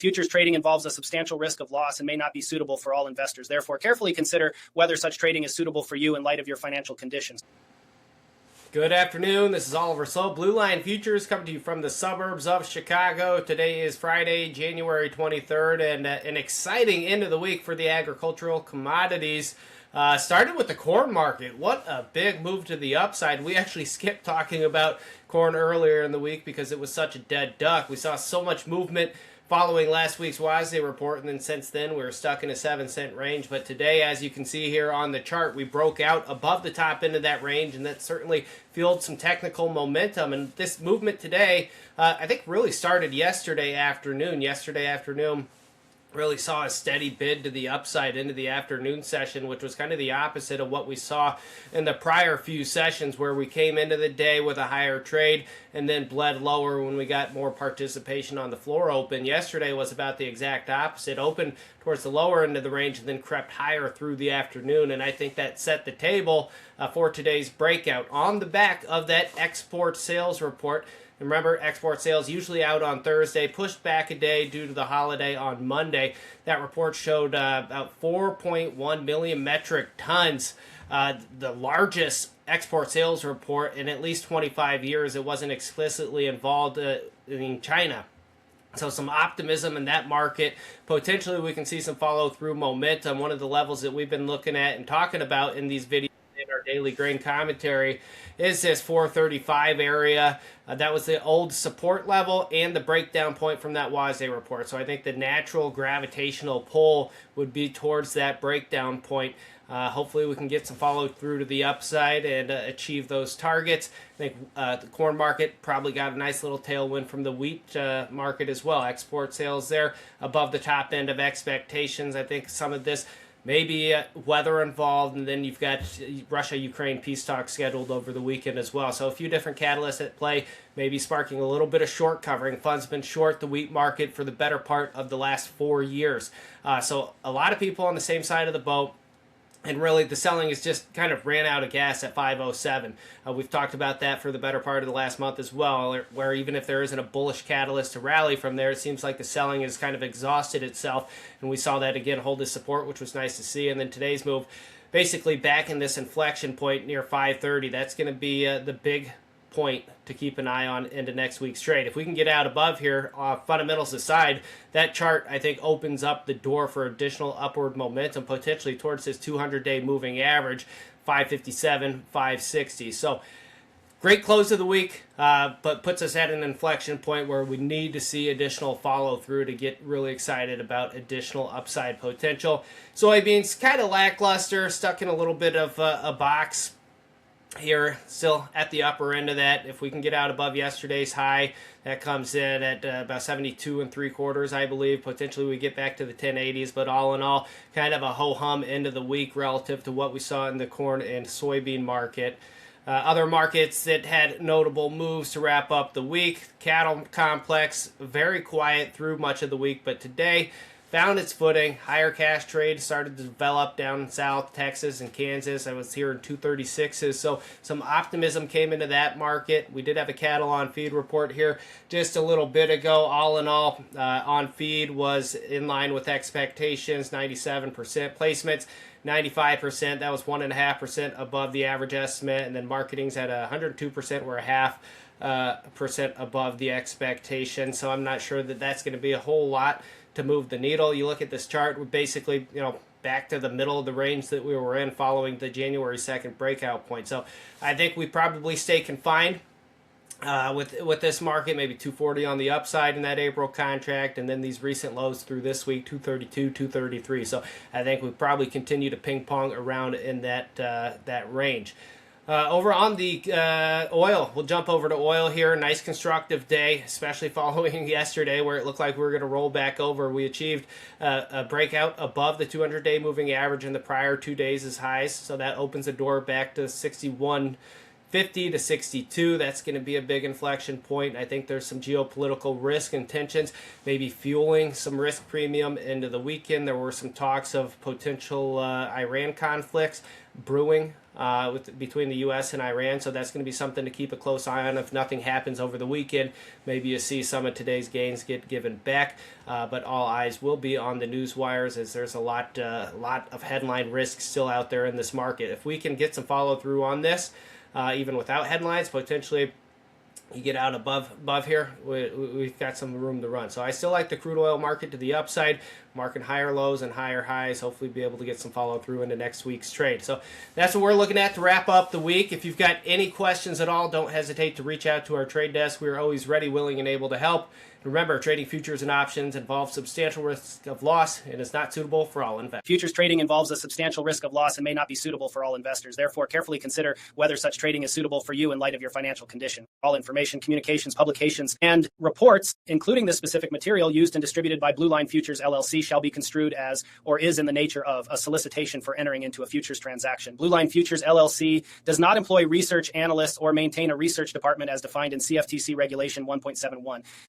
Futures trading involves a substantial risk of loss and may not be suitable for all investors. Therefore, carefully consider whether such trading is suitable for you in light of your financial conditions. Good afternoon. This is Oliver Sloup, Blue Line Futures, coming to you from the suburbs of Chicago. Today is Friday, January 23rd, and an exciting end of the week for the agricultural commodities. Started with the corn market. What a big move to the upside. We actually skipped talking about corn earlier in the week because it was such a dead duck. We saw so much movement following last week's WASDE report, and then since then we're stuck in a 7-cent range. But today, as you can see here on the chart, we broke out above the top end of that range, and that certainly fueled some technical momentum. And this movement today, I think, really started yesterday afternoon. Really saw a steady bid to the upside into the afternoon session, which was kind of the opposite of what we saw in the prior few sessions, where we came into the day with a higher trade and then bled lower when we got more participation on the floor open. Yesterday was about the exact opposite. Opened towards the lower end of the range and then crept higher through the afternoon, and I think that set the table for today's breakout on the back of that export sales report. Remember, export sales usually out on Thursday, pushed back a day due to the holiday on Monday. That report showed about 4.1 million metric tons, the largest export sales report in at least 25 years. It wasn't explicitly involved in China. So some optimism in that market. Potentially we can see some follow-through momentum. One of the levels that we've been looking at and talking about in these videos in our daily grain commentary is this 435 area. That was the old support level and the breakdown point from that WASDE report. So I think the natural gravitational pull would be towards that breakdown point. Hopefully we can get some follow through to the upside and achieve those targets. I think the corn market probably got a nice little tailwind from the wheat market as well. Export sales there above the top end of expectations. I think some of this maybe weather involved, and then you've got Russia-Ukraine peace talks scheduled over the weekend as well. So a few different catalysts at play, maybe sparking a little bit of short covering. Funds been short the wheat market for the better part of the last 4 years. So a lot of people on the same side of the boat. And really, the selling is just kind of ran out of gas at 507. We've talked about that for the better part of the last month as well, where even if there isn't a bullish catalyst to rally from there, it seems like the selling has kind of exhausted itself. And we saw that again hold this support, which was nice to see. And then today's move, basically back in this inflection point near 530. That's going to be the big point to keep an eye on into next week's trade. If we can get out above here, fundamentals aside, that chart I think opens up the door for additional upward momentum, potentially towards this 200-day moving average, 557, 560. So great close of the week, but puts us at an inflection point where we need to see additional follow through to get really excited about additional upside potential. Soybeans kind of lackluster, stuck in a little bit of a box here, still at the upper end of that. If we can get out above yesterday's high, that comes in at about 72 3/4, I believe. Potentially we get back to the 1080s, but all in all, kind of a ho-hum end of the week relative to what we saw in the corn and soybean market. Other markets that had notable moves to wrap up the week. Cattle complex, very quiet through much of the week, but today found its footing. Higher cash trade started to develop down in South Texas and Kansas. I was here in 236s, so some optimism came into that market. We did have a cattle on feed report here just a little bit ago. All in all, on feed was in line with expectations, 97% placements. 95%, that was 1.5% above the average estimate, and then marketing's at 102%, we're 0.5% above the expectation. So I'm not sure that that's going to be a whole lot to move the needle. You look at this chart, we're basically, back to the middle of the range that we were in following the January 2nd breakout point. So I think we probably stay confined with this market, maybe 240 on the upside in that April contract, and then these recent lows through this week, 232, 233. So I think we probably continue to ping pong around in that range. Over on the oil, we'll jump over to oil here. Nice constructive day, especially following yesterday where it looked like we were going to roll back over. We achieved a breakout above the 200-day moving average in the prior 2 days' highs, so that opens the door back to 61.50 to 62. That's going to be a big inflection point. I think there's some geopolitical risk and tensions maybe fueling some risk premium into the weekend. There were some talks of potential Iran conflicts brewing between the U.S. and Iran. So that's going to be something to keep a close eye on. If nothing happens over the weekend, maybe you see some of today's gains get given back. But all eyes will be on the news wires, as there's a lot of headline risk still out there in this market. If we can get some follow through on this, even without headlines, potentially you get out above here, we've got some room to run. So I still like the crude oil market to the upside, marking higher lows and higher highs, hopefully be able to get some follow through into next week's trade. So that's what we're looking at to wrap up the week. If you've got any questions at all, don't hesitate to reach out to our trade desk. We're always ready, willing, and able to help. Remember, trading futures and options involves substantial risk of loss and is not suitable for all investors. Futures trading involves a substantial risk of loss and may not be suitable for all investors. Therefore, carefully consider whether such trading is suitable for you in light of your financial condition. All information, communications, publications, and reports, including this specific material used and distributed by Blue Line Futures LLC, shall be construed as or is in the nature of a solicitation for entering into a futures transaction. Blue Line Futures LLC does not employ research analysts or maintain a research department as defined in CFTC Regulation 1.71.